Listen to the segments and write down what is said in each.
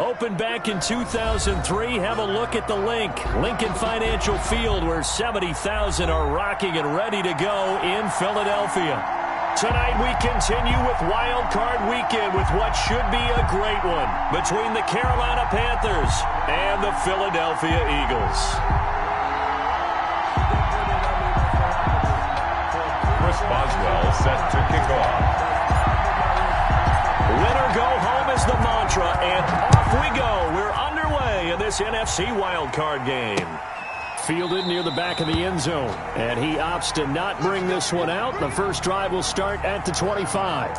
Opened back in 2003. Have a look at the link. Lincoln Financial Field, where 70,000 are rocking and ready to go in Philadelphia. Tonight we continue with Wild Card Weekend with what should be a great one between the Carolina Panthers and the Philadelphia Eagles. Chris Boswell set to kick off. Win or go home is the mantra, and off we go. We're underway in this NFC wildcard game. Fielded near the back of the end zone, and he opts to not bring this one out. The first drive will start at the 25.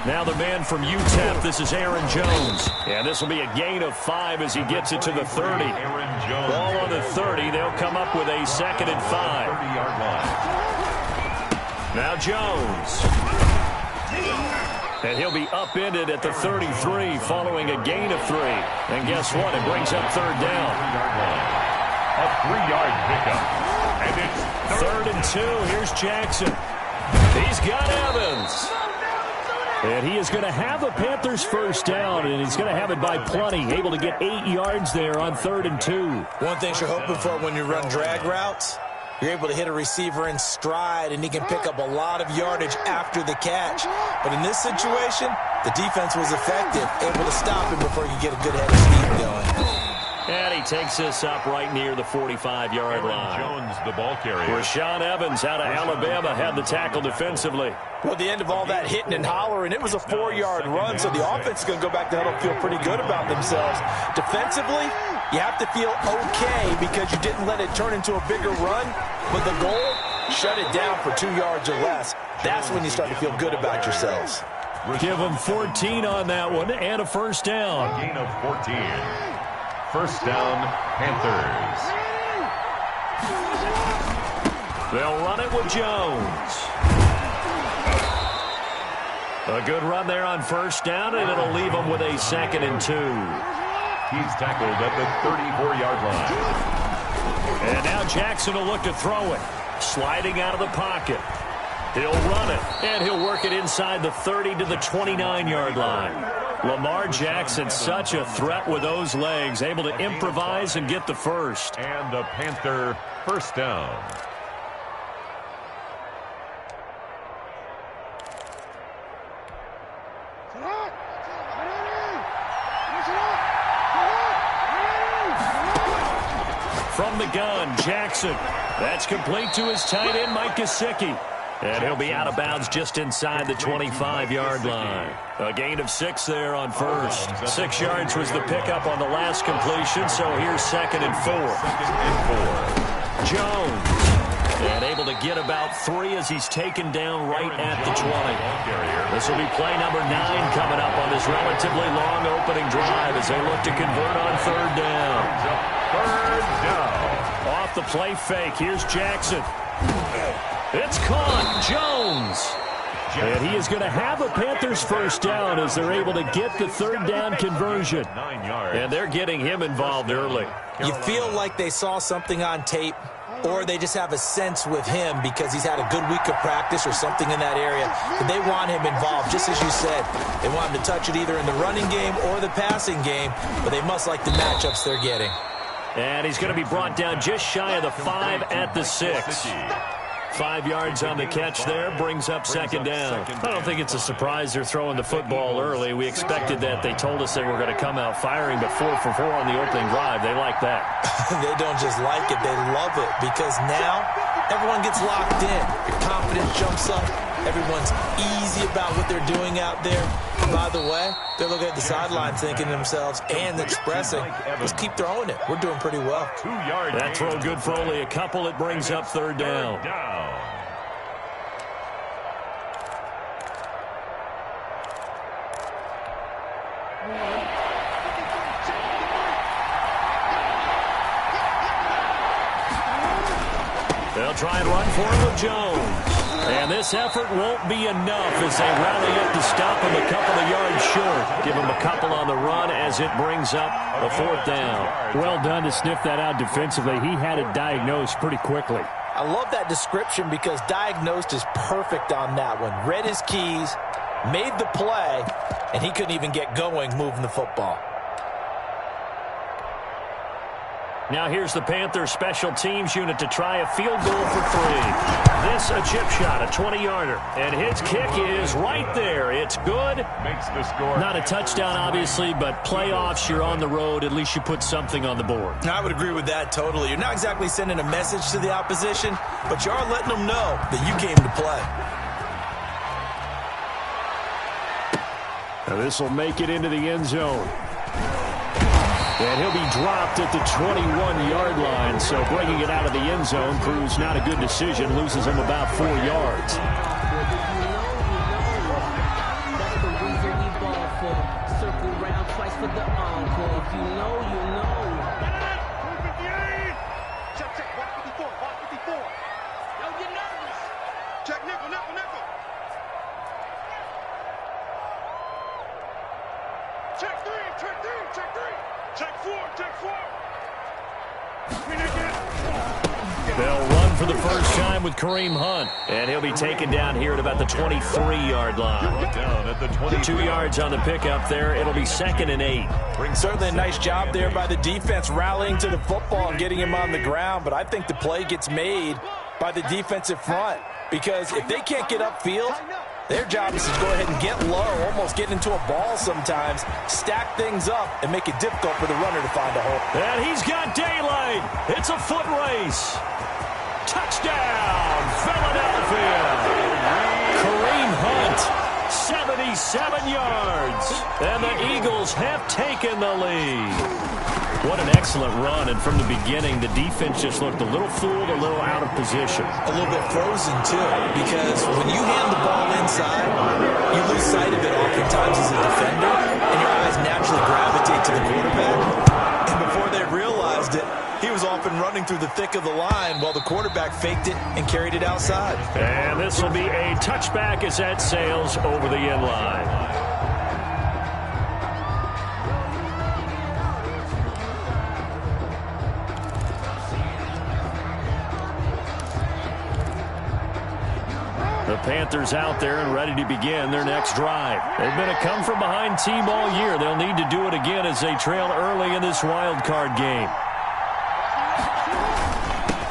Now the man from UTEP, this is Aaron Jones. And this will be a gain of 5 as he gets it to the 30. Ball on the 30. They'll come up with a 2nd and 5. Now Jones. And he'll be upended at the 33 following a gain of 3. And guess what? It brings up 3rd down. A 3-yard pickup. And it's 3rd and 2. Here's Jackson. He's got Evans. And he is going to have a Panthers first down, and he's going to have it by plenty. Able to get 8 yards there on 3rd and 2. One thing you're hoping for when you run drag routes, you're able to hit a receiver in stride, and he can pick up a lot of yardage after the catch. But in this situation, the defense was effective, able to stop him before you get a good head of steam going. And he takes this up right near the 45-yard line. Jones, the ball carrier. Rashaan Evans out of Alabama had the tackle defensively. Well, at the end of all that hitting and hollering, it was a 4-yard run, so the offense is going to go back to huddle, feel pretty good about themselves. Defensively, you have to feel okay because you didn't let it turn into a bigger run, but the goal, shut it down for 2 yards or less. That's when you start to feel good about yourselves. Give them 14 on that one and a first down. A gain of 14. First down, Panthers. They'll run it with Jones. A good run there on first down, and it'll leave them with a 2nd and 2. He's tackled at the 34-yard line. And now Jackson will look to throw it. Sliding out of the pocket. He'll run it, and he'll work it inside the 30 to the 29-yard line. Lamar Jackson, such a threat with those legs, able to improvise and get the first. And the Panther first down. From the gun, Jackson. That's complete to his tight end, Mike Gesicki. And he'll be out of bounds just inside the 25-yard line. A gain of 6 there on first. 6 yards was the pickup on the last completion, so here's 2nd and 4. Jones. And able to get about 3 as he's taken down right at the 20. This will be play number 9 coming up on this relatively long opening drive as they look to convert on 3rd down. 3rd down. Off the play fake, here's Jackson. It's caught. Jones. And he is going to have a Panthers first down as they're able to get the 3rd down conversion. 9 yards. And they're getting him involved early. You feel like they saw something on tape, or they just have a sense with him because he's had a good week of practice or something in that area. But they want him involved, just as you said. They want him to touch it either in the running game or the passing game, but they must like the matchups they're getting. And he's going to be brought down just shy of the 5 at the 6. 5 yards on the catch there, brings up 2nd down. I don't think it's a surprise they're throwing the football early. We expected that. They told us they were going to come out firing, but 4 for 4 on the opening drive. They like that. They don't just like it, they love it, because now everyone gets locked in. Your confidence jumps up. Everyone's easy about what they're doing out there. And by the way, they're looking at the sideline thinking to themselves and expressing, let's keep throwing it. We're doing pretty well. 2-yard. That throw good for only a couple. It brings up 3rd down. They'll try and run for it with Jones. And this effort won't be enough as they rally up to stop him a couple of yards short. Give him a couple on the run as it brings up a 4th down. Well done to sniff that out defensively. He had it diagnosed pretty quickly. I love that description because diagnosed is perfect on that one. Read his keys, made the play, and he couldn't even get going moving the football. Now here's the Panthers special teams unit to try a field goal for 3. This a chip shot, a 20-yarder. And his kick is right there. It's good. Makes the score. Not a touchdown, obviously, but playoffs, you're on the road. At least you put something on the board. I would agree with that totally. You're not exactly sending a message to the opposition, but you are letting them know that you came to play. Now this will make it into the end zone. And he'll be dropped at the 21-yard line, so bringing it out of the end zone proves not a good decision, loses him about 4 yards. That's the reason we ball for. Circle round twice for the encore. If you know, you know. 158. Check, 154, 154. Yo, get nervous. Check, nickel. Check 3. Check 4. They'll run for the first time with Kareem Hunt. And he'll be taken down here at about the 23-yard line. Down at the 20. 2 yards on the pickup there. It'll be 2nd and 8. Certainly a nice job there by the defense rallying to the football and getting him on the ground, but I think the play gets made by the defensive front because if they can't get upfield, their job is to go ahead and get low, almost get into a ball sometimes, stack things up, and make it difficult for the runner to find a hole. And he's got daylight. It's a foot race. Touchdown, Philadelphia. Kareem Hunt, 77 yards. And the Eagles have taken the lead. What an excellent run, and from the beginning, the defense just looked a little fooled, a little out of position. A little bit frozen, too, because when you hand the ball inside, you lose sight of it oftentimes as a defender, and your eyes naturally gravitate to the quarterback. And before they realized it, he was off and running through the thick of the line while the quarterback faked it and carried it outside. And this will be a touchback as that sails over the end line. The Panthers out there and ready to begin their next drive. They've been a come-from-behind team all year. They'll need to do it again as they trail early in this wild card game.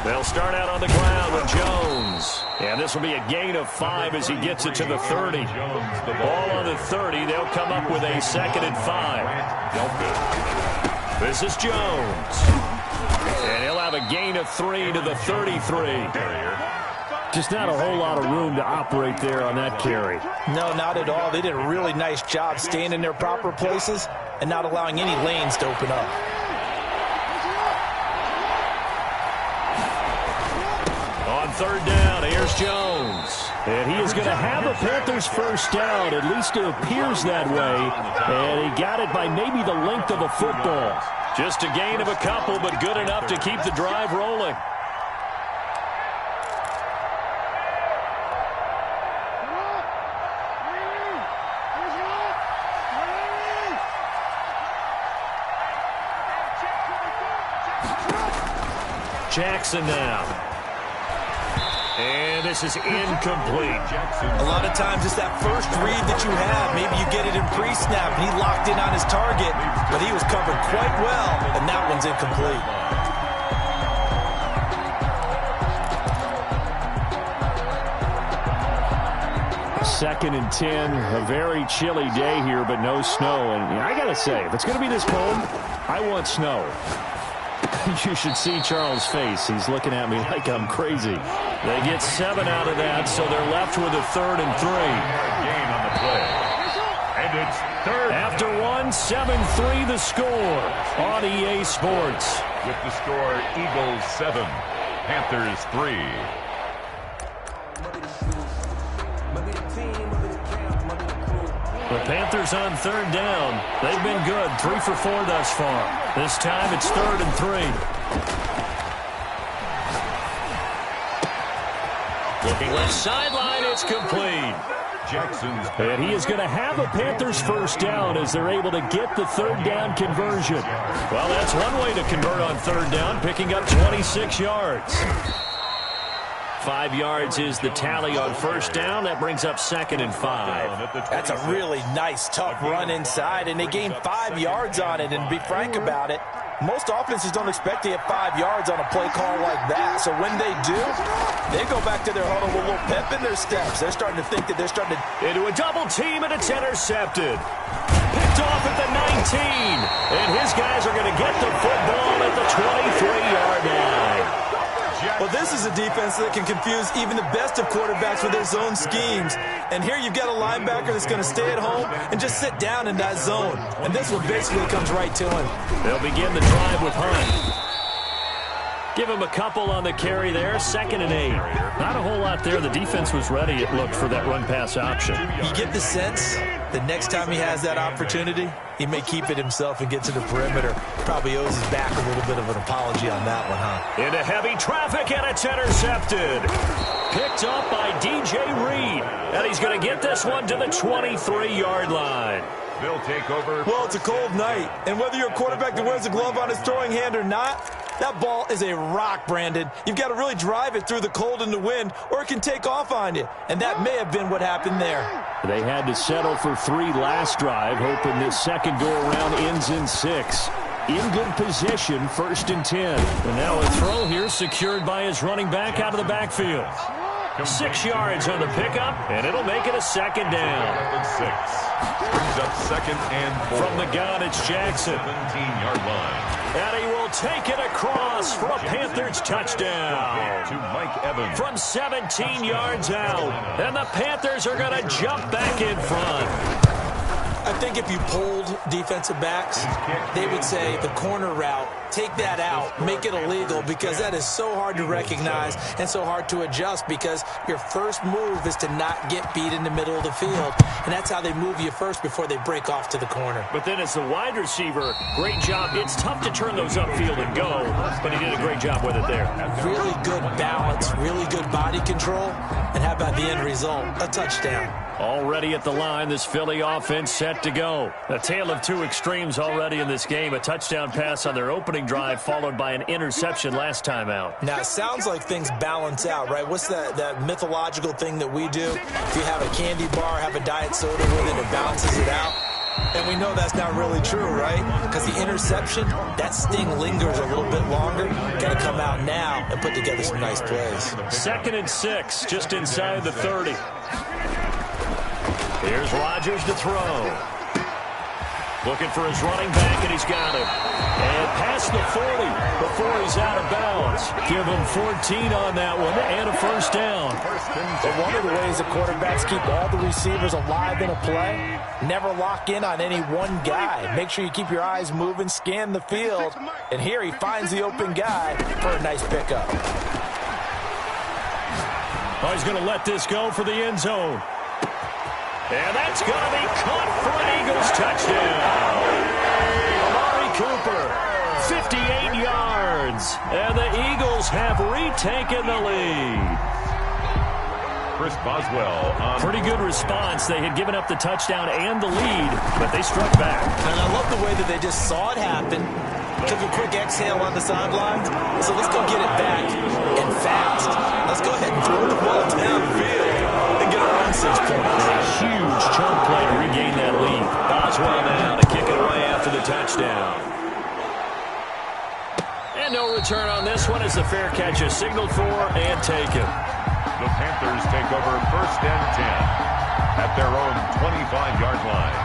They'll start out on the ground with Jones. And this will be a gain of 5 as he gets it to the 30. Ball on the 30. They'll come up with a 2nd and 5. This is Jones. And he'll have a gain of 3 to the 33. Just not a whole lot of room to operate there on that carry. No, not at all. They did a really nice job staying in their proper places and not allowing any lanes to open up. On 3rd down, here's Jones. And he is going to have the Panthers first down. At least it appears that way. And he got it by maybe the length of a football. Just a gain of a couple, but good enough to keep the drive rolling. Jackson now. And this is incomplete. A lot of times it's that first read that you have. Maybe you get it in pre-snap and he locked in on his target, but he was covered quite well, and that one's incomplete. 2nd and 10, a very chilly day here, but no snow. And I got to say, if it's going to be this cold, I want snow. You should see Charles' face. He's looking at me like I'm crazy. They get 7 out of that, so they're left with a 3rd and 3. Gain on the play. And it's 3rd. After 1, 7-3 the score on EA Sports. With the score, Eagles 7, Panthers 3. The Panthers on 3rd down. They've been good, 3 for 4 thus far. This time it's 3rd and 3. Looking left sideline, it's complete. Jackson's. And he is going to have a Panthers first down as they're able to get the third down conversion. Well, that's one way to convert on third down, picking up 26 yards. 5 yards is the tally on first down. That brings up 2nd and 5. That's a really nice, tough run inside, and they gained 5 yards on it. And to be frank about it, most offenses don't expect to get 5 yards on a play call like that. So when they do, they go back to their huddle with a little pep in their steps. They're starting to think that they're starting to... Into a double team, and it's intercepted. Picked off at the 19. And his guys are going to get the football at the 23-yard line. Well, this is a defense that can confuse even the best of quarterbacks with their zone schemes. And here you've got a linebacker that's going to stay at home and just sit down in that zone. And this one basically comes right to him. They'll begin the drive with Hunt. Give him a couple on the carry there. 2nd and 8. Not a whole lot there. The defense was ready, it looked, for that run-pass option. You get the sense that next time he has that opportunity, he may keep it himself and get to the perimeter. Probably owes his back a little bit of an apology on that one, huh? Into heavy traffic, and it's intercepted. Picked up by DJ Reed. And he's going to get this one to the 23-yard line. They'll take over. Well, it's a cold night, and whether you're a quarterback that wears a glove on his throwing hand or not, that ball is a rock, Brandon. You've got to really drive it through the cold and the wind, or it can take off on you. And that may have been what happened there. They had to settle for 3 last drive, hoping this second go-around ends in 6. In good position, 1st and 10. And now a throw here secured by his running back out of the backfield. 6 yards on the pickup, and it'll make it a 2nd down. 6. Brings up 2nd and 4. From the gun, it's Jackson. 17-yard line. And he will take it across for a Panthers touchdown. To Mike Evans. From 17 yards out. And the Panthers are going to jump back in front. I think if you polled defensive backs, they would say the corner route, take that out, make it illegal, because that is so hard to recognize and so hard to adjust, because your first move is to not get beat in the middle of the field. And that's how they move you first before they break off to the corner. But then as the wide receiver, great job. It's tough to turn those upfield and go, but he did a great job with it there. Really good balance, really good body control, and how about the end result? A touchdown. Already at the line, this Philly offense set to go. A tale of two extremes already in this game. A touchdown pass on their opening drive, followed by an interception last time out. Now, it sounds like things balance out, right? What's that mythological thing that we do? If you have a candy bar, have a diet soda with it, it balances it out. And we know that's not really true, right? Because the interception, that sting lingers a little bit longer. Got to come out now and put together some nice plays. 2nd and 6, just inside the 30. Here's Rodgers to throw. Looking for his running back, and he's got it. And past the 40 before he's out of bounds. Give him 14 on that one and a first down. But one of the ways the quarterbacks keep all the receivers alive in a play, never lock in on any one guy. Make sure you keep your eyes moving, scan the field. And here he finds the open guy for a nice pickup. Oh, he's going to let this go for the end zone. And that's going to be caught for an Eagles touchdown. Amari Cooper, 58 yards. And the Eagles have retaken the lead. Chris Boswell on. Pretty good response. They had given up the touchdown and the lead, but they struck back. And I love the way that they just saw it happen, took a quick exhale on the sidelines. So let's go get it back and fast. Let's go ahead and throw the ball downfield and get our own 6 points. A huge chunk play to regain that lead. Boswell now to kick it away after the touchdown. And no return on this one as the fair catch is signaled for and taken. The Panthers take over 1st and 10 at their own 25-yard line.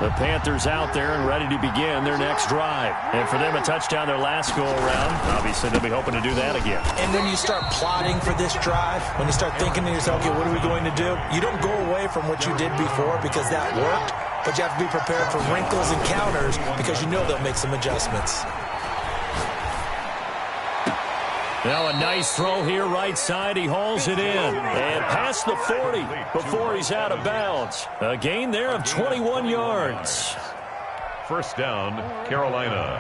The Panthers out there and ready to begin their next drive. And for them, a touchdown their last go-around. Obviously, they'll be hoping to do that again. And when you start plotting for this drive, when you start thinking to yourself, okay, what are we going to do? You don't go away from what you did before because that worked, but you have to be prepared for wrinkles and counters because you know they'll make some adjustments. Now a nice throw here right side. He hauls it in. And past the 40 before he's out of bounds. A gain there of 21 yards. 1st down, Carolina.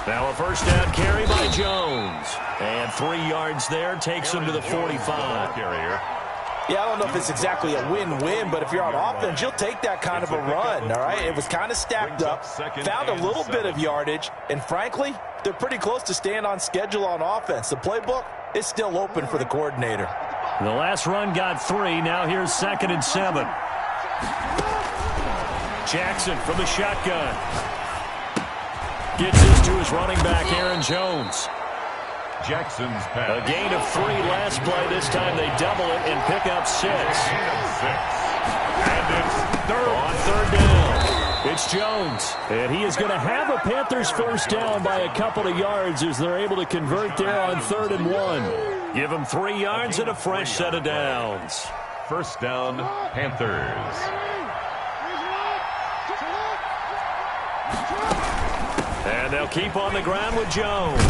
Now a first down carry by Jones. And 3 yards there takes him to the 45. Yeah, I don't know if it's exactly a win-win, but if you're on offense, you'll take that kind of a run, all right? It was kind of stacked up, found a little bit of yardage, and frankly, they're pretty close to staying on schedule on offense. The playbook is still open for the coordinator. The last run got 3. Now here's 2nd and 7. Jackson from the shotgun. Gets this to his running back, Aaron Jones. Jackson's pass. A gain of 3 last play. This time they double it and pick up 6. And it's On 3rd down, it's Jones. And he is going to have a Panthers first down by a couple of yards as they're able to convert there on 3rd and 1. Give him 3 yards and a fresh set of downs. first down, Panthers. And they'll keep on the ground with Jones.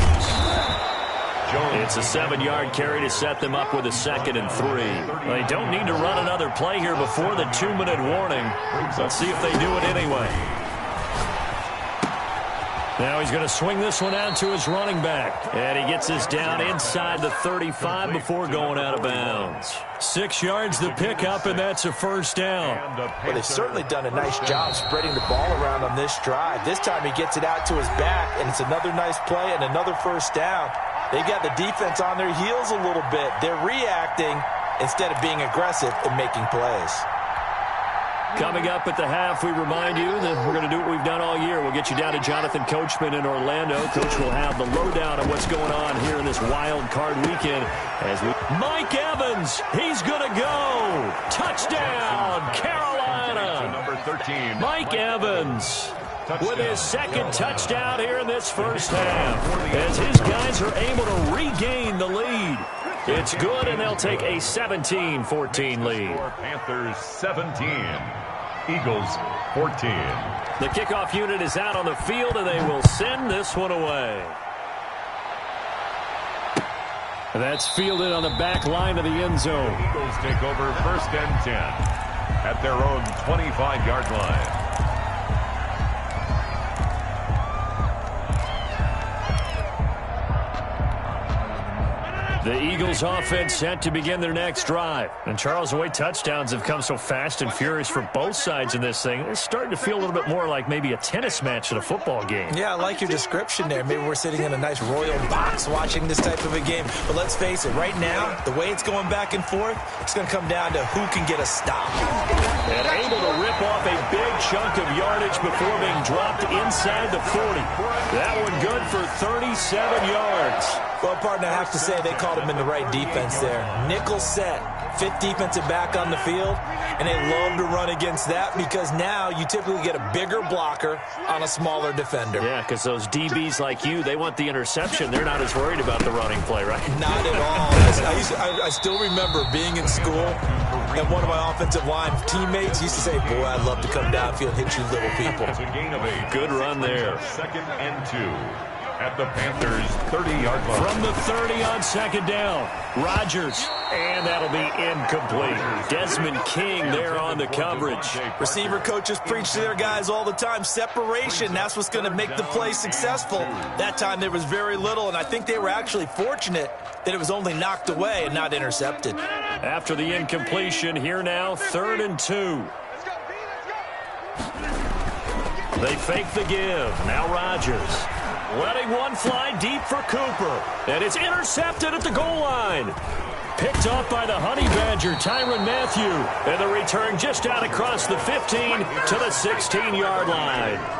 It's a 7-yard carry to set them up with a 2nd and 3. They don't need to run another play here before the 2-minute warning. Let's see if they do it anyway. Now he's going to swing this one out to his running back. And he gets this down inside the 35 before going out of bounds. 6 yards the pickup, and that's a first down. Well, they've certainly done a nice job spreading the ball around on this drive. This time he gets it out to his back, and it's another nice play and another first down. They got the defense on their heels a little bit. They're reacting instead of being aggressive and making plays. Coming up at the half, we remind you that we're going to do what we've done all year. We'll get you down to Jonathan Coachman in Orlando. Coach will have the lowdown of what's going on here in this wild card weekend. Mike Evans, he's going to go. Touchdown, Carolina. Number 13. Mike Evans with his second touchdown here in this first half, as his guys are able to regain the lead. It's good, and they'll take a 17-14 lead. Panthers 17, Eagles 14. The kickoff unit is out on the field, and they will send this one away. That's fielded on the back line of the end zone. Eagles take over first and 10 at their own 25-yard line. The Eagles offense set to begin their next drive. And Charles, the way touchdowns have come so fast and furious for both sides in this thing, it's starting to feel a little bit more like maybe a tennis match at a football game. Yeah, I like your description there. Maybe we're sitting in a nice royal box watching this type of a game. But let's face it, right now, the way it's going back and forth, it's going to come down to who can get a stop. And able to rip off a big chunk of yardage before being dropped inside the 40. That one good for 37 yards. Well, partner, I have to say they called him in the right defense there. Nickel set, 5th defensive back on the field, and they love to run against that because now you typically get a bigger blocker on a smaller defender. Yeah, because those DBs like you, they want the interception. They're not as worried about the running play, right? Not at all. I still remember being in school, and one of my offensive line teammates used to say, boy, I'd love to come downfield and hit you little people. It's a gain of 8. Good run there. 2nd and 2. At the Panthers' 30-yard line. From the 30 on 2nd down, Rodgers, and that'll be incomplete. Desmond King there on the coverage. Receiver coaches preach to their guys all the time. Separation, that's what's going to make the play successful. That time there was very little, and I think they were actually fortunate that it was only knocked away and not intercepted. After the incompletion, here now, 3rd and 2. They fake the give. Now Rodgers. Letting one fly deep for Cooper. And it's intercepted at the goal line. Picked off by the Honey Badger, Tyrann Mathieu. And the return just out across the 15 to the 16-yard line.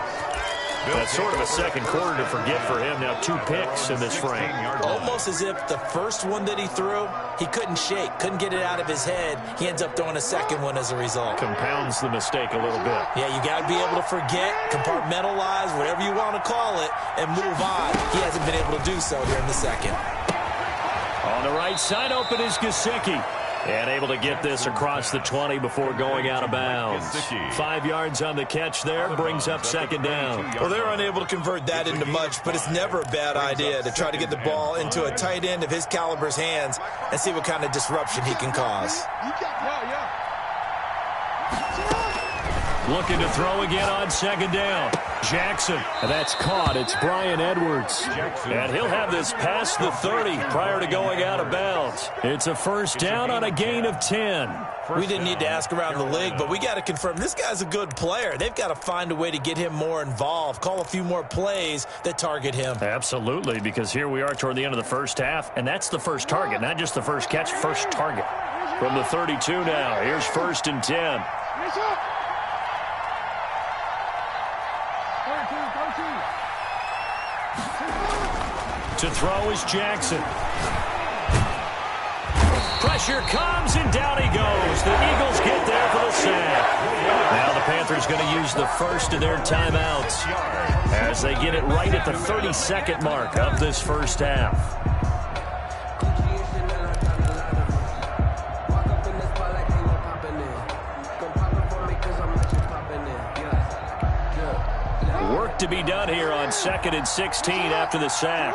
That's sort of a second quarter to forget for him. Now 2 picks in this frame. Almost as if the first one that he threw, he couldn't shake, couldn't get it out of his head. He ends up throwing a second one as a result. Compounds the mistake a little bit. Yeah, you got to be able to forget, compartmentalize, whatever you want to call it, and move on. He hasn't been able to do so here in the second. On the right side, open is Gesicki. And able to get this across the 20 before going out of bounds. 5 yards on the catch there, brings up 2nd down. Well, they're unable to convert that into much, but it's never a bad idea to try to get the ball into a tight end of his caliber's hands and see what kind of disruption he can cause. Looking to throw again on second down. Jackson. That's caught. It's Bryan Edwards. And he'll have this past the 30 prior to going out of bounds. It's a first down on a gain of 10. We didn't need to ask around the league, but we got to confirm this guy's a good player. They've got to find a way to get him more involved, call a few more plays that target him. Absolutely, because here we are toward the end of the first half, and that's the first target, not just the first catch, first target. From the 32 now, here's first and 10. To throw is Jackson. Pressure comes, and down he goes. The Eagles get there for the sack. Now the Panthers going to use the first of their timeouts as they get it right at the 32nd mark of this first half. Work to be done here on 2nd and 16 after the sack.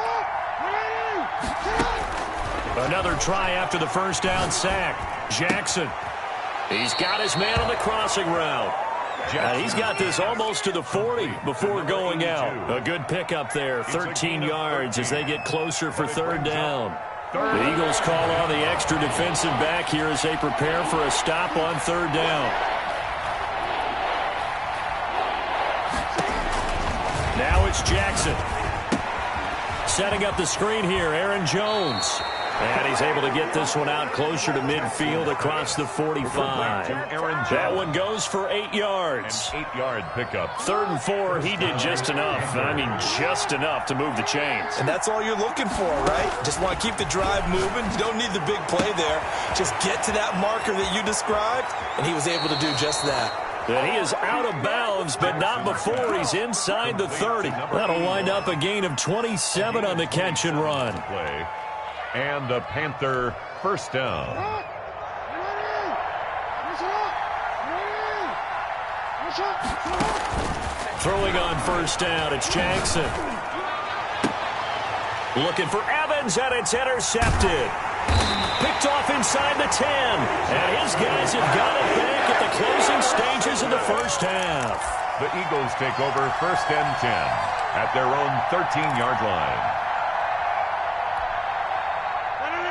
Another try after the first down sack. Jackson. He's got his man on the crossing route. And he's got this almost to the 40 before going out. A good pickup there, 13 yards as they get closer for third down. The Eagles call on the extra defensive back here as they prepare for a stop on third down. Now it's Jackson. Setting up the screen here, Aaron Jones. And he's able to get this one out closer to midfield across the 45. That one goes for 8 yards. An 8-yard pickup. 3rd and 4, he did just enough. I mean, just enough to move the chains. And that's all you're looking for, right? Just want to keep the drive moving. You don't need the big play there. Just get to that marker that you described, and he was able to do just that. And he is out of bounds, but not before he's inside the 30. That'll wind up a gain of 27 on the catch and run. Play. And a Panther first down. Throwing on first down, it's Jackson. Looking for Evans, and it's intercepted. Picked off inside the 10. And his guys have got it back at the closing stages of the first half. The Eagles take over 1st and 10 at their own 13-yard line.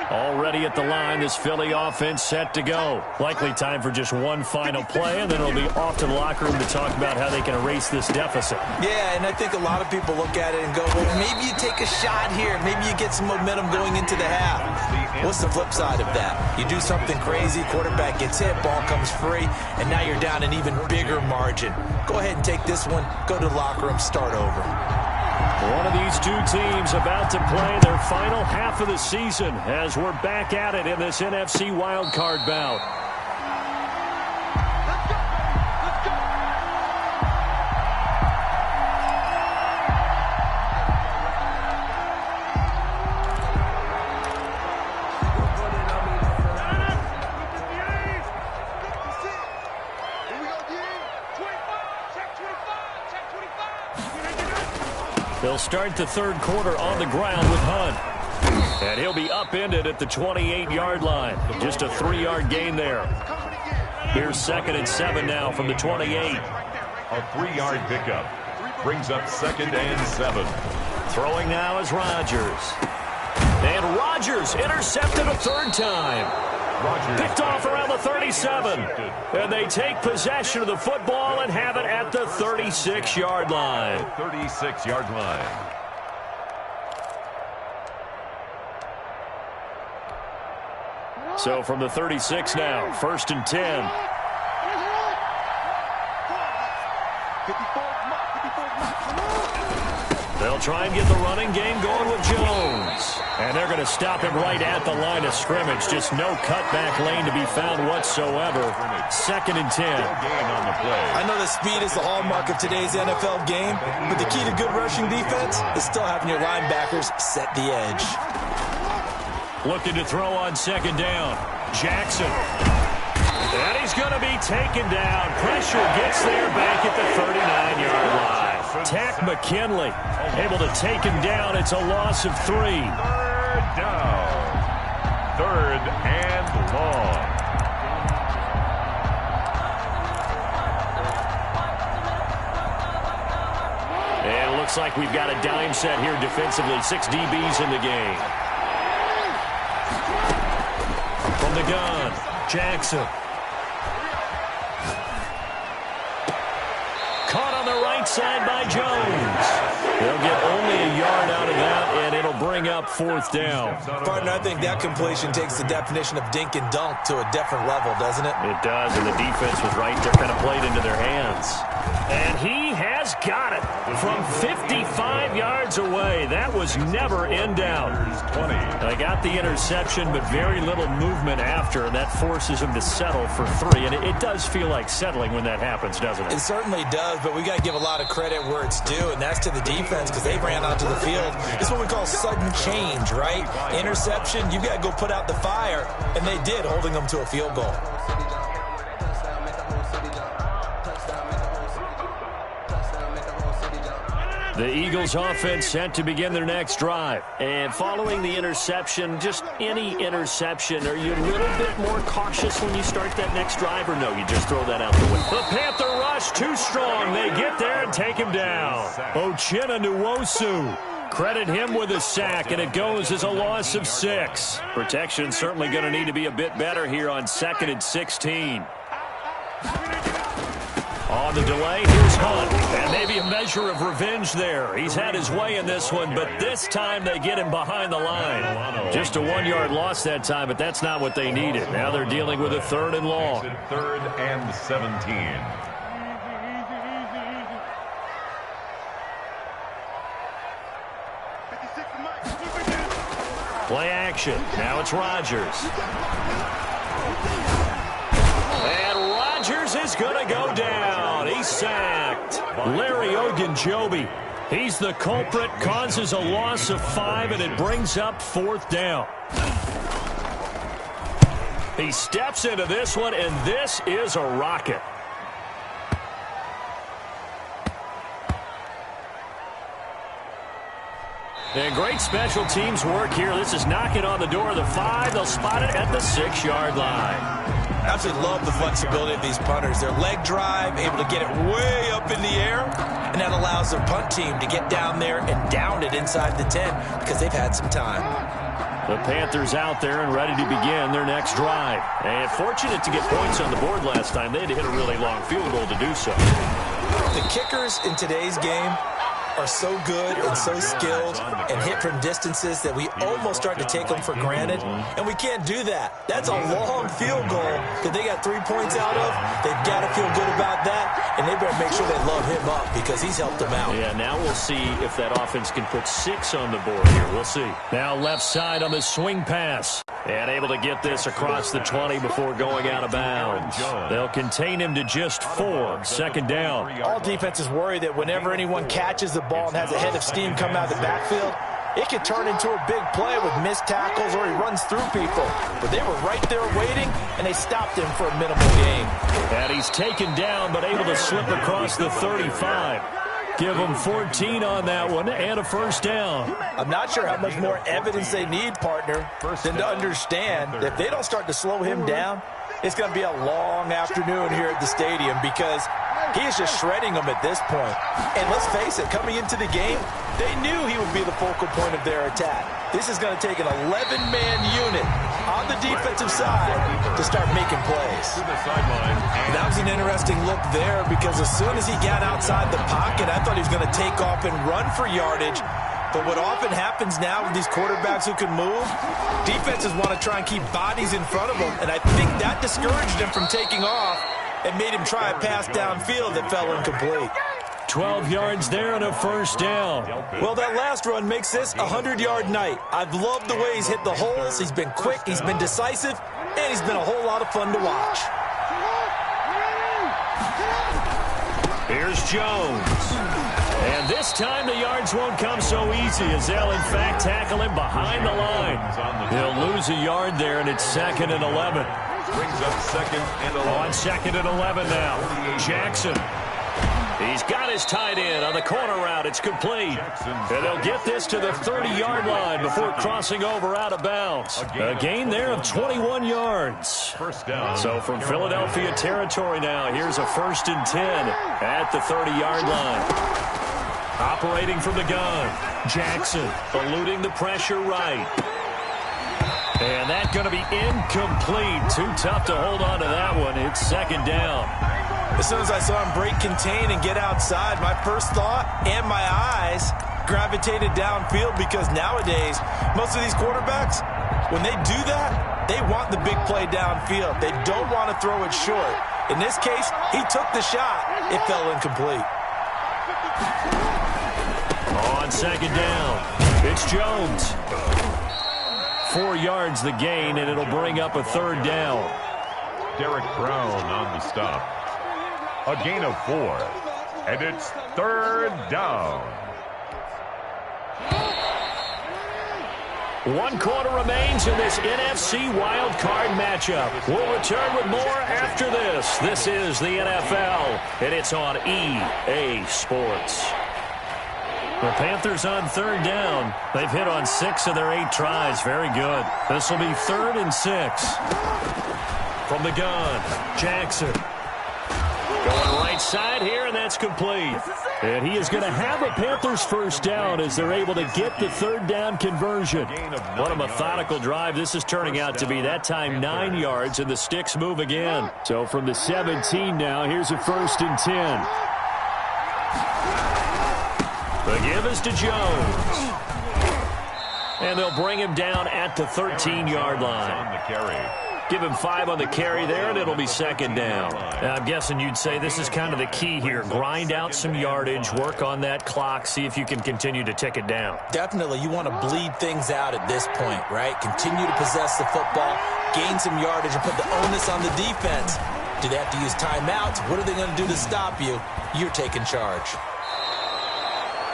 Already at the line, this Philly offense set to go. Likely time for just one final play, and then it'll be off to the locker room to talk about how they can erase this deficit. Yeah, and I think a lot of people look at it and go, well, maybe you take a shot here. Maybe you get some momentum going into the half. What's the flip side of that? You do something crazy, quarterback gets hit, ball comes free, and now you're down an even bigger margin. Go ahead and take this one, go to the locker room, start over. One of these two teams about to play their final half of the season as we're back at it in this NFC wildcard bout. They'll start the third quarter on the ground with Hunt. And he'll be upended at the 28-yard line. Just a 3-yard gain there. Here's 2nd and 7 now from the 28. A 3-yard pickup brings up 2nd and 7. Throwing now is Rodgers. And Rodgers intercepted a 3rd time. Picked off around the 37. And they take possession of the football and have it at the 36-yard line. 36-yard line. So from the 36 now, 1st and 10. They'll try and get the running game going with Jones. And they're going to stop him right at the line of scrimmage. Just no cutback lane to be found whatsoever. 2nd and 10. Gain on the play. I know the speed is the hallmark of today's NFL game, but the key to good rushing defense is still having your linebackers set the edge. Looking to throw on 2nd down. Jackson. And he's going to be taken down. Pressure gets there back at the 39-yard line. Tack McKinley able to take him down. It's a loss of 3. 3rd down. 3rd and long. Looks like we've got a dime set here defensively. 6 DBs in the game. From the gun, Jackson. Caught on the right side by Jones. They'll get only a yard out of that, and it'll bring up 4th down. Partner, I think that completion takes the definition of dink and dunk to a different level, doesn't it? It does, and the defense was right there, kind of played into their hands. And he has got it from 55 yards away. That was never in doubt. They got the interception, but very little movement after, and that forces him to settle for 3. And it does feel like settling when that happens, doesn't it? It certainly does, but we got to give a lot of credit where it's due, and that's to the defense because they ran onto the field. It's what we call sudden change, right? Interception, you got to go put out the fire, and they did, holding them to a field goal. The Eagles offense set to begin their next drive. And following the interception, just any interception, are you a little bit more cautious when you start that next drive, or no, you just throw that out the window? The Panther rush too strong. They get there and take him down. Uchenna Nwosu. Credit him with a sack, and it goes as a loss of 6. Protection certainly going to need to be a bit better here on 2nd and 16. On the delay, here's Hunt. And maybe a measure of revenge there. He's had his way in this one, but this time they get him behind the line. Just a 1-yard loss that time, but that's not what they needed. Now they're dealing with a 3rd and long. 3rd and 17. Play action. Now it's Rodgers. And Rodgers is going to go down. He's sacked. Larry Ogunjobi. He's the culprit, causes a loss of 5, and it brings up 4th down. He steps into this one, and this is a rocket. And great special teams work here. This is knocking on the door of the 5. They'll spot it at the 6-yard line. Absolutely love the flexibility of these punters. Their leg drive, able to get it way up in the air, and that allows their punt team to get down there and down it inside the 10 because they've had some time. The Panthers out there and ready to begin their next drive. And fortunate to get points on the board last time. They had to hit a really long field goal to do so. The kickers in today's game are so good and so skilled and hit from distances that we almost start to take them for granted, and we can't do that. That's a long field goal that they got 3 points out of. They've got to feel good about that, and they better make sure they love him up because he's helped them out. Yeah, now we'll see if that offense can put 6 on the board here. We'll see. Now left side on the swing pass. And able to get this across the 20 before going out of bounds. They'll contain him to just 4. 2nd down. All defenses worry that whenever anyone catches the ball and has a head of steam come out of the backfield, it could turn into a big play with missed tackles or he runs through people. But they were right there waiting, and they stopped him for a minimal gain. And he's taken down, but able to slip across the 35. Give them 14 on that one and a 1st down. I'm not sure how much more evidence they need, partner, than to understand that if they don't start to slow him down, it's going to be a long afternoon here at the stadium because he is just shredding them at this point. And let's face it, coming into the game, they knew he would be the focal point of their attack. This is going to take an 11-man unit on the defensive side to start making plays. That was an interesting look there because as soon as he got outside the pocket, I thought he was going to take off and run for yardage. But what often happens now with these quarterbacks who can move, defenses want to try and keep bodies in front of them, and I think that discouraged him from taking off and made him try a pass downfield that fell incomplete. 12 yards there and a 1st down. Well, that last run makes this a 100-yard night. I've loved the way he's hit the holes. He's been quick, he's been decisive, and he's been a whole lot of fun to watch. Here's Jones. And this time the yards won't come so easy as they'll, in fact, tackle him behind the line. He'll lose a yard there, and it's 2nd and 11. Brings up 2nd and 11. On 2nd and 11 now. Jackson. He's got his tight end on the corner route. It's complete. And they'll get this to the 30-yard line before crossing over out of bounds. A gain there of 21 yards. 1st down. So from Philadelphia territory now, here's a 1st and 10 at the 30-yard line. Operating from the gun. Jackson eluding the pressure right. And that's going to be incomplete. Too tough to hold on to that one. It's second down. As soon as I saw him break contain and get outside, my first thought and my eyes gravitated downfield, because nowadays, most of these quarterbacks, when they do that, they want the big play downfield. They don't want to throw it short. In this case, he took the shot. It fell incomplete. On second down, it's Jones. 4 yards the gain, and it'll bring up a third down. Derek Brown on the stop. A gain of 4. And it's third down. 1 quarter remains in this NFC wildcard matchup. We'll return with more after this. This is the NFL, and it's on EA Sports. The Panthers on third down. They've hit on 6 of their 8 tries. Very good. This will be 3rd and 6. From the gun, Jackson. Going right side here, and that's complete. And he is going to have a Panthers first down as they're able to get the third down conversion. What a methodical drive this is turning out to be. That time 9 yards, and the sticks move again. So from the 17 now, here's a 1st and 10. The give is to Jones. And they'll bring him down at the 13-yard line. On the carry. Give him 5 on the carry there, and it'll be second down. I'm guessing you'd say this is kind of the key here. Grind out some yardage, work on that clock, see if you can continue to tick it down. Definitely, you want to bleed things out at this point, right? Continue to possess the football, gain some yardage, and put the onus on the defense. Do they have to use timeouts? What are they going to do to stop you? You're taking charge.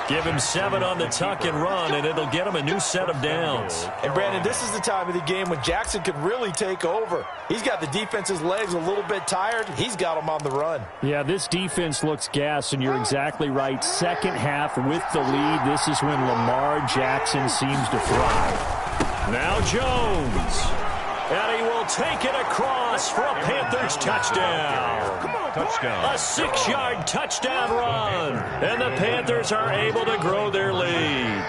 Give him 7 on the tuck and run, and it'll get him a new set of downs. And, Brandon, this is the time of the game when Jackson could really take over. He's got the defense's legs a little bit tired. He's got them on the run. Yeah, this defense looks gassed, and you're exactly right. Second half with the lead, this is when Lamar Jackson seems to thrive. Now Jones. And he will take it across for a Panthers touchdown. Touchdown. A 6-yard touchdown run. And the Panthers are able to grow their lead.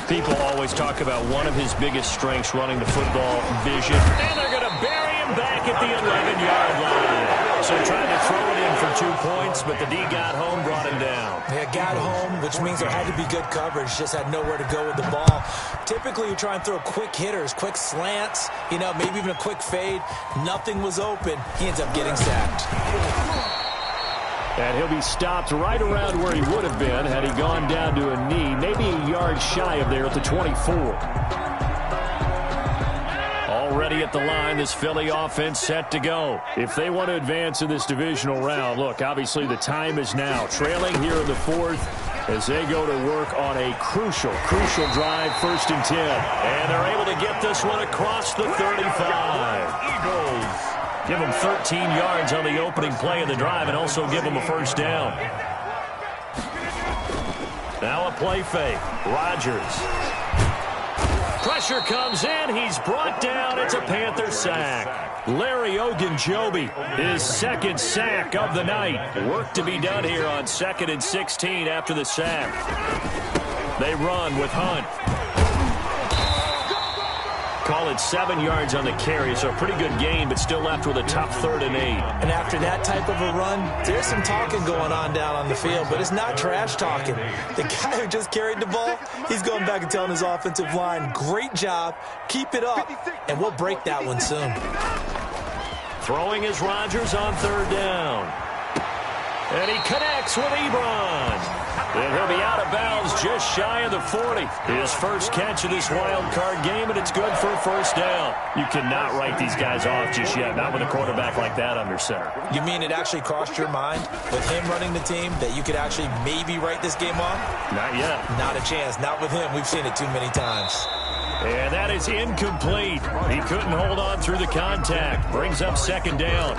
People always talk about one of his biggest strengths, running the football, vision. And they're going to bury him back at the 11-yard line. So trying to throw it in for 2 points, but the D got home, brought him down. Yeah, got home, which means there had to be good coverage. Just had nowhere to go with the ball. Typically, you try and throw quick hitters, quick slants, maybe even a quick fade. Nothing was open. He ends up getting sacked. And he'll be stopped right around where he would have been had he gone down to a knee, maybe a yard shy of there at the 24. Already at the line, this Philly offense set to go. If they want to advance in this divisional round, look, obviously the time is now. Trailing here in the 4th as they go to work on a crucial drive, 1st and 10. And they're able to get this one across the 35. Eagles. Give them 13 yards on the opening play of the drive and also give them a first down. Now a play fake. Rodgers. Pressure comes in. He's brought down. It's a Panther sack. Larry Ogunjobi, his 2nd sack of the night. Work to be done here on 2nd and 16 after the sack. They run with Hunt. Call it 7 yards on the carry, so a pretty good gain, but still left with a tough 3rd and 8. And after that type of a run, there's some talking going on down on the field, but it's not trash talking. The guy who just carried the ball, he's going back and telling his offensive line, great job, keep it up, and we'll break that one soon. Throwing is Rodgers on 3rd down. And he connects with Ebron. And he'll be out of bounds just shy of the 40. His first catch of this wild card game, and it's good for a first down. You cannot write these guys off just yet, not with a quarterback like that under center. You mean it actually crossed your mind with him running the team that you could actually maybe write this game off? Not yet. Not a chance. Not with him. We've seen it too many times. And that is incomplete. He couldn't hold on through the contact. Brings up 2nd down.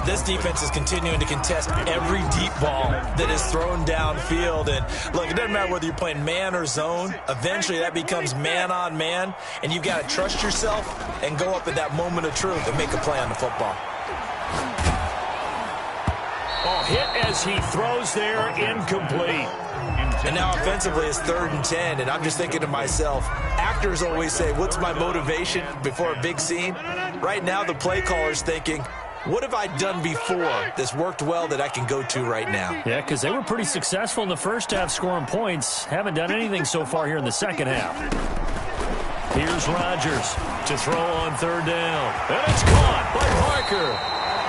This defense is continuing to contest every deep ball that is thrown downfield. And look, it doesn't matter whether you're playing man or zone. Eventually that becomes man on man. And you've got to trust yourself and go up at that moment of truth and make a play on the football. Oh, hit as he throws there, incomplete. And now offensively it's 3rd and 10, and I'm just thinking to myself, actors always say, what's my motivation before a big scene? Right now the play caller's thinking, what have I done before that's worked well that I can go to right now? Yeah, because they were pretty successful in the first half scoring points. Haven't done anything so far here in the second half. Here's Rodgers to throw on 3rd down. And it's caught by Parker.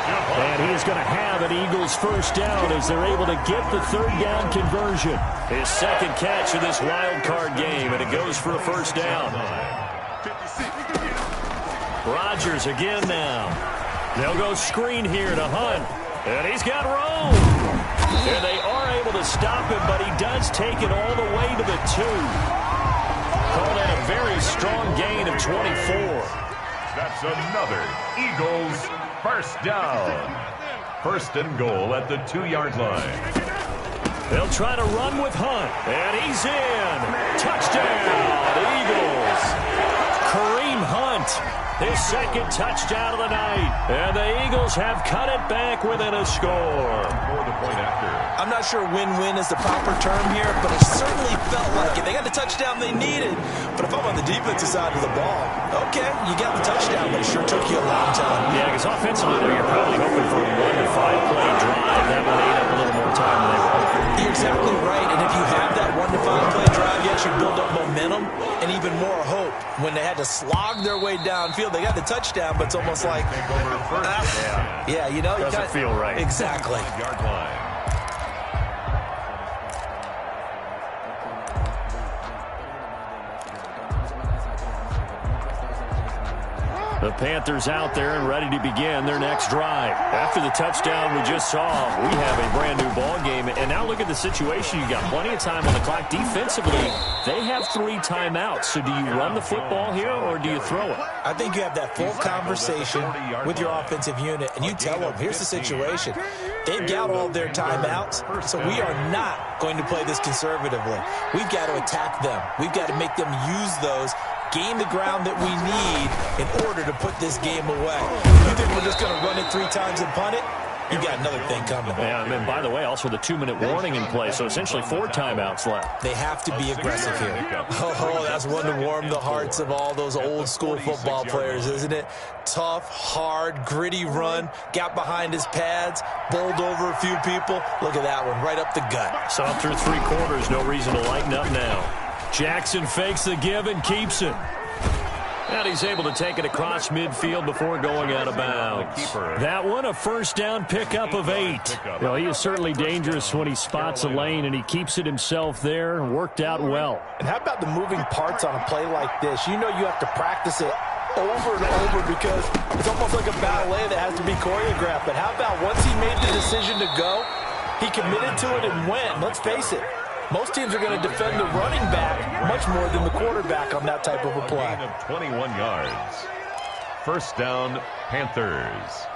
And he is going to have an Eagles first down as they're able to get the 3rd down conversion. His second catch of this wild card game, and it goes for a first down. Rodgers again now. They'll go screen here to Hunt. And he's got room. And they are able to stop him, but he does take it all the way to the 2. Call that a very strong gain of 24. That's another Eagles first down. 1st and goal at the 2-yard line. They'll try to run with Hunt. And he's in. Touchdown, Eagles. Kareem Hunt. His second touchdown of the night. And the Eagles have cut it back within a score. For the point after. I'm not sure win-win is the proper term here, but it certainly felt like it. They got the touchdown they needed. But if I'm on the defensive side of the ball, okay, you got the touchdown, but it sure took you a long time. Yeah, because offensively, you're probably hoping for a 1 to 5 play drive. That one ate up a little more time than they were hoping. You're exactly right. And if you have that 1 to 5 play drive, you actually build up momentum and even more hope. When they had to slog their way downfield, they got the touchdown, but it's almost like, yeah, you know, doesn't feel right. Exactly. Yard line. The Panthers out there and ready to begin their next drive. After the touchdown we just saw, we have a brand new ball game. And now look at the situation. You got plenty of time on the clock. Defensively, they have 3 timeouts. So do you run the football here or do you throw it? I think you have that full conversation with your offensive unit, and you tell them, here's the situation. They've got all their timeouts, so we are not going to play this conservatively. We've got to attack them. We've got to make them use those, gain the ground that we need in order to put this game away. You think we're just going to run it 3 times and punt it? You got another thing coming. Yeah, and by the way, also the 2-minute warning in play, so essentially 4 timeouts left. They have to be aggressive here. Oh, that's one to warm the hearts of all those old school football players, isn't it? Tough, hard, gritty run, got behind his pads, bowled over a few people. Look at that one, right up the gut. So through 3 quarters, no reason to lighten up now. Jackson fakes the give and keeps it. And he's able to take it across midfield before going out of bounds. That one, a first down pickup of 8. Well, he is certainly dangerous when he spots a lane, and he keeps it himself there. Worked out well. And how about the moving parts on a play like this? You know you have to practice it over and over because it's almost like a ballet that has to be choreographed. But how about once he made the decision to go, he committed to it and went. Let's face it. Most teams are going to defend the running back much more than the quarterback on that type of a play. Gain of 21 yards. First down, Panthers.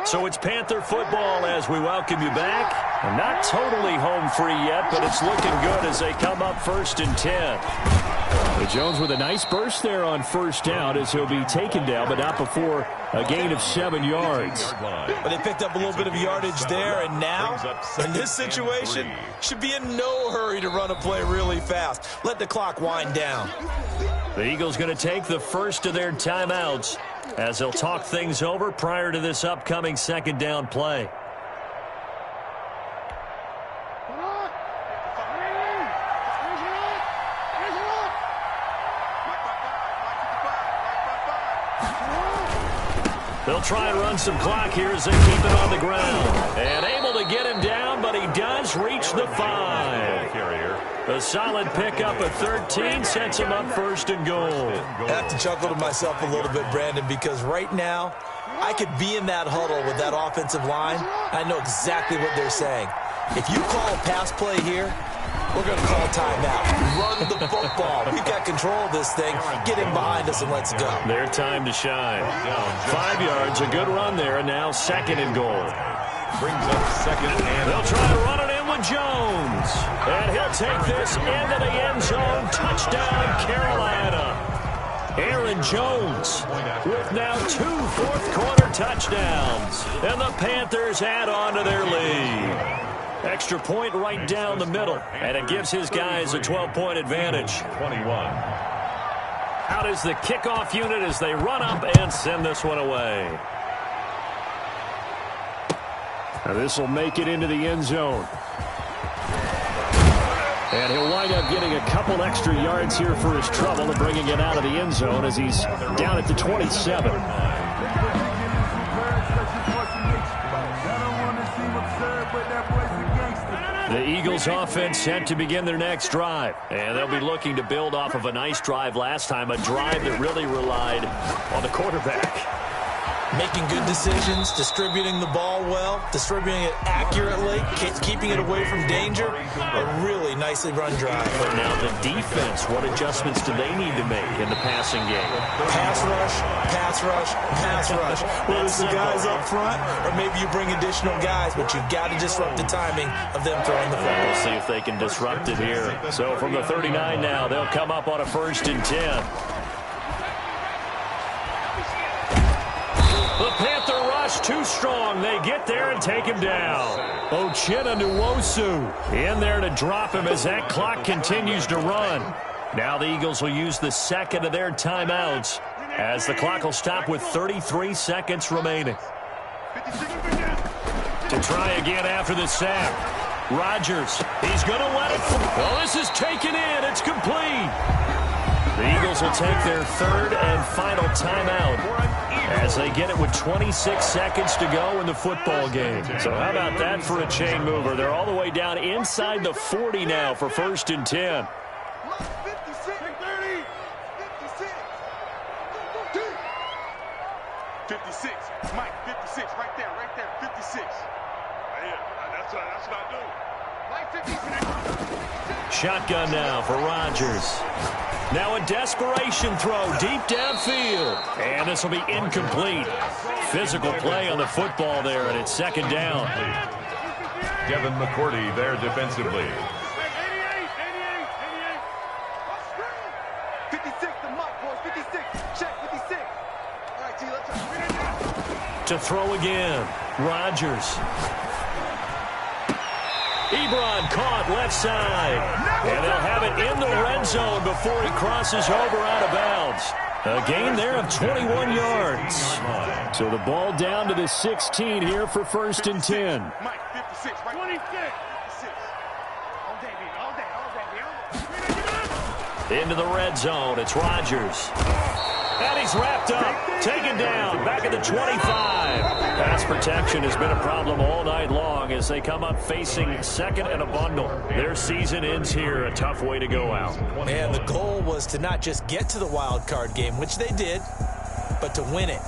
So it's Panther football as we welcome you back. Not totally home free yet, but it's looking good as they come up 1st and 10. Jones with a nice burst there on first down as he'll be taken down, but not before a gain of 7 yards. But they picked up a little bit of yardage there, and now, in this situation, should be in no hurry to run a play really fast. Let the clock wind down. The Eagles going to take the first of their timeouts as they'll talk things over prior to this upcoming 2nd down play. They'll try and run some clock here as they keep it on the ground. And able to get him down, but he does reach the 5. A solid pickup of 13 sets him up 1st and goal. I have to chuckle to myself a little bit, Brandon, because right now I could be in that huddle with that offensive line. I know exactly what they're saying. If you call a pass play here, we're going to call timeout. Run the football. We've got control of this thing. Get him behind us and let's go. Their time to shine. 5 yards, a good run there, and now 2nd and goal. Brings up 2nd and they'll try to run it in with Jones. And he'll take this into the end zone. Touchdown, Carolina. Aaron Jones with now 2 fourth-quarter touchdowns. And the Panthers add on to their lead. Extra point right down the middle. And it gives his guys a 12-point advantage. 21. Out is the kickoff unit as they run up and send this one away. Now this will make it into the end zone. And he'll wind up getting a couple extra yards here for his trouble and bringing it out of the end zone as he's down at the 27. The Eagles offense set to begin their next drive. And they'll be looking to build off of a nice drive last time, a drive that really relied on the quarterback. Making good decisions, distributing the ball well, distributing it accurately, keeping it away from danger. A really nicely run drive. But now the defense, what adjustments do they need to make in the passing game? Pass rush, pass rush, pass rush. Whether it's the guys up front or maybe you bring additional guys, but you've got to disrupt the timing of them throwing the football. We'll see if they can disrupt it here. So from the 39 now, they'll come up on a 1st and 10. The Panther rush too strong. They get there and take him down. Uchenna Nwosu in there to drop him as that clock continues to run. Now the Eagles will use the second of their timeouts as the clock will stop with 33 seconds remaining. To try again after the sack. Rodgers, he's going to let it. Well, this is taken in. It's complete. The Eagles will take their 3rd and final timeout as they get it with 26 seconds to go in the football game. So how about that for a chain mover? They're all the way down inside the 40 now for 1st and 10. 56. Mike, 56. Right there, 56. Right here. That's what I do. Mike, 56. Shotgun now for Rodgers. Now a desperation throw deep downfield. And this will be incomplete. Physical play on the football there, and it's 2nd down. Devin McCourty there defensively. 56 to Mike, boys. 56. Check 56. All right, T, let's To throw again. Rodgers. Ebron caught left side. And they'll have it in the red zone before he crosses over out of bounds. A gain there of 21 yards. So the ball down to the 16 here for 1st and 10. Mike, 56. Right. 26. 56. All day, Into the red zone. It's Rodgers. And he's wrapped up. Taken down. Back at the 25. Pass protection has been a problem all night long as they come up facing 2nd and a bundle. Their season ends here. A tough way to go out. And the goal was to not just get to the wild card game, which they did, but to win it.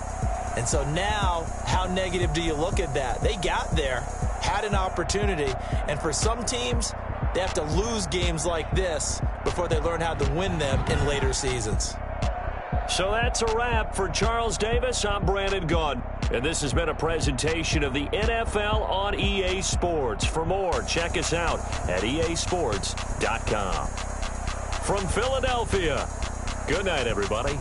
And so now, how negative do you look at that? They got there, had an opportunity, and for some teams, they have to lose games like this before they learn how to win them in later seasons. So that's a wrap for Charles Davis. I'm Brandon Gaudin. And this has been a presentation of the NFL on EA Sports. For more, check us out at easports.com. From Philadelphia, good night, everybody.